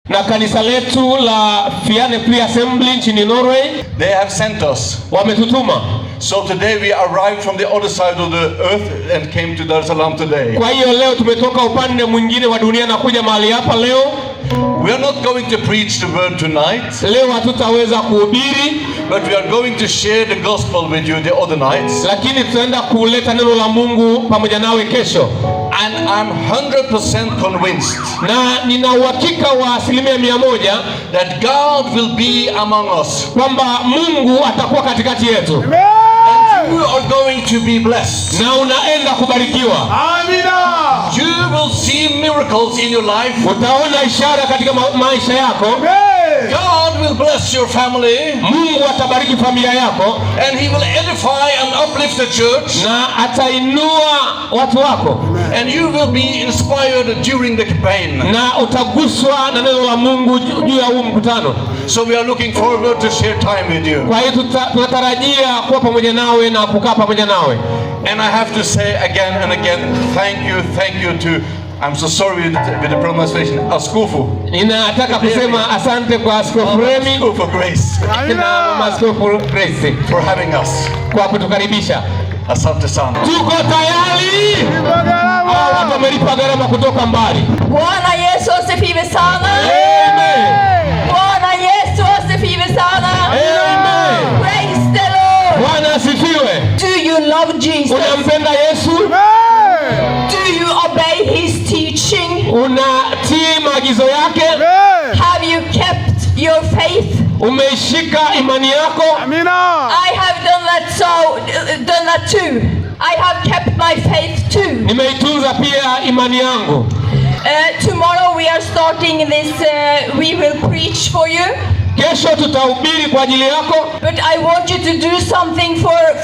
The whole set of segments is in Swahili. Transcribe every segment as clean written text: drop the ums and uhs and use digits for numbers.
Na kanisa letu la Fiane Free Assembly nchini Norway, they have sent us. Wametutuma. So today we arrived from the other side of the earth and came to Dar es Salaam today. Kwa hiyo leo tumetoka upande mwingine wa dunia na kuja mahali hapa leo. We are not going to preach the word tonight. Leo hatutaweza kuhubiri, but we are going to share the gospel with you the other nights. Lakini tutaenda kuleta neno la Mungu pamoja nawe kesho. And I'm 100% convinced. Na nina uhakika wa 100% that God will be among us. Kwamba Mungu atakuwa katikati yetu. And you are going to be blessed. Na unaenda kubarikiwa. Amina. You will see miracles in your life. Utaona ishara katika maisha yako. God will bless your family. Mungu atabariki familia yako. And he will edify and uplift the church. Na atainua watu wako. And you will be inspired during the campaign. Na utaguswa na neno la Mungu juu ya huu mkutano. So we are looking forward to share time with you. Kwa hiyo tunatarajia kuwa pamoja nawe na kukaa pamoja nawe. And I have to say again and again, thank you to, I'm so sorry with the pronunciation, Askofu. Ninataka kusema asante kwa Askofu Remi. Askofu Grace. Na Askofu Grace for having us. Kwa kutukaribisha. Asante sana. Tuko tayari. Watu wamelipa gharama kutoka mbali. Bwana Yesu asifiwe sana. Amen. Bwana Yesu asifiwe sana. Amen. Praise the Lord. Bwana asifiwe. Do you love Jesus? Unampenda Yesu? Do you obey his teaching? Unatii maagizo yake? Have you kept your faith? Umeishika imani yako? Amina. I have done that too. I have kept my faith too. Nimeitunza pia imani yangu. Tomorrow we are starting this, we will preach for you. Kesho tutahubiri kwa ajili yako. But I want you to do something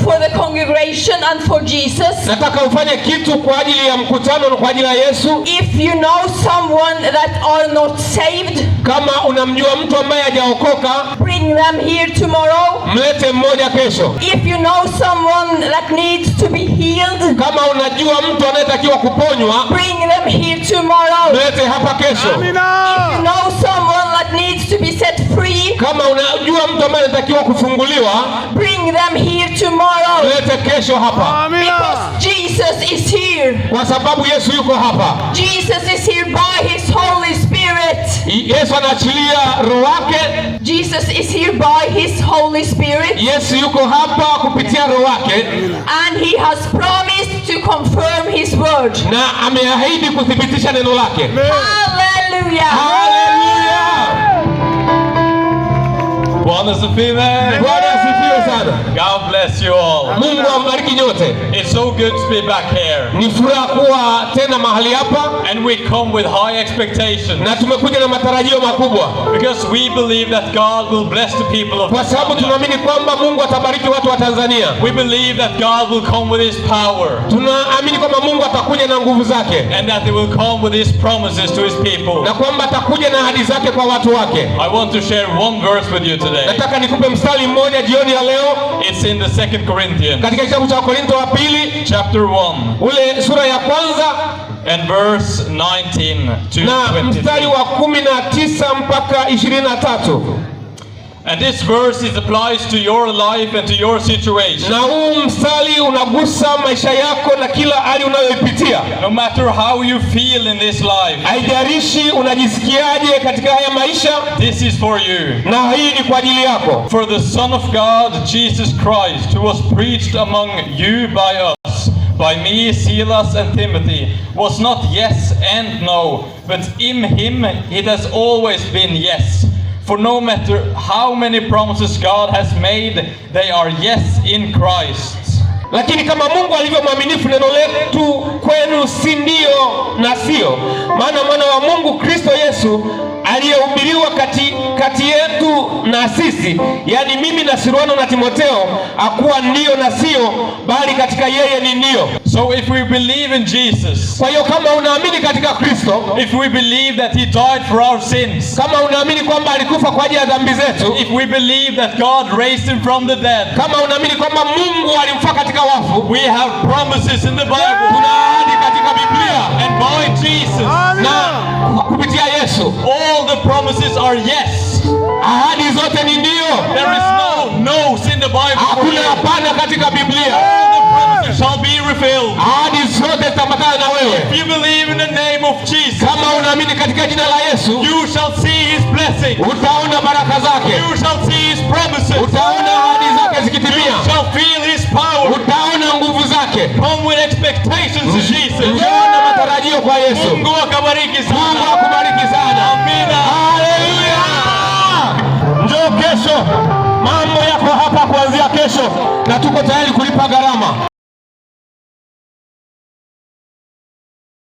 for the congregation and for Jesus. Nataka ufanye kitu kwa ajili ya mkutano na kwa ajili ya Yesu. If you know someone that are not saved, kama unamjua mtu ambaye hajaokoka, bring them here tomorrow. Mlete mmoja kesho. If you know someone that needs to be healed, kama unajua mtu anayetakiwa kuponywa, bring them here tomorrow. Mlete hapa kesho. Amina. If you know someone that needs to be set free, kama unajua mtu ambaye anatakiwa kufunguliwa, bring them here tomorrow. Mlete kesho hapa. Amina. Because Jesus is here. Kwa sababu Yesu yuko hapa. Jesus is here by his Holy Spirit. Yesu anaachilia roho wake. Jesus is here by his Holy Spirit. Yesu yuko hapa kupitia roho wake. And he has promised to confirm his word. Na ameahidi kuthibitisha neno lake. Hallelujah. Hallelujah. Bwana asifiwe. Bwana asifiwe sana. God bless you all. Mungu awabariki nyote. It's so good to be back here. Ni furaha kuwa tena mahali hapa. And we come with high expectations. Na tumekuja na matarajio makubwa. Because we believe that God will bless the people of Kwa sababu tunaamini kwamba Mungu atabariki watu wa Tanzania. We believe that God will come with his power. Tunaamini kwamba Mungu atakuja na nguvu zake. And that he will come with his promises to his people. Na kwamba atakuja na ahadi zake kwa watu wake. I want to share one verse with you today. Nataka nikupe mstari mmoja jioni ya leo. It's in the 2 Corinthians. Katika kitabu cha Korintho wa pili, chapter 1. Ule sura ya kwanza and verse 19 to 23. Na mstari wa 19 mpaka 23. And this verse it applies to your life and to your situation. Na huu mstari unagusa maisha yako na kila hali unayoipitia. No matter how you feel in this life. Haijalishi unajisikiaje katika haya maisha. This is for you. Na hii ni kwa ajili yako. For the Son of God, Jesus Christ, who was preached among you by us, by me, Silas, and Timothy, was not yes and no, but in him it has always been yes. For no matter how many promises God has made, they are yes in Christ. Lakini kama Mungu alivyo mwaminifu, neno letu kwenu si ndio na sio. Maana mwana wa Mungu Kristo Yesu aliyehubiriwa kati yetu na sisi, yani mimi na Silwano na Timotheo, hakuwa ndio na sio, bali katika yeye ni ndio. So if we believe in Jesus, kwa hiyo kama unaamini katika Kristo, if we believe that he died for our sins, kama unaamini kwamba alikufa kwa ajili ya dhambi zetu, if we believe that God raised him from the dead, kama unaamini kwamba Mungu alimfufua katika wafu, we have promises in the Bible. Kuna ahadi katika Biblia. And by Jesus, na kupitia Yesu, all the promises are yes. Ahadi zote ni ndio. There is no no's in the Bible. Hakuna hapana katika Biblia. All the promises shall be revealed. Ahadi zote zitaambatana na wewe. If you believe in the name of Jesus, Kama unaamini katika jina la Yesu, you shall see his blessing. utaona baraka zake. You shall see his promises. Utaona ahadi zake zikitimia. You shall feel his power. Utaona nguvu zake. Come with expectations to Jesus. Utaona matarajio kwa Yesu. Mungu akabariki sana. Mungu akubariki sana. Amina.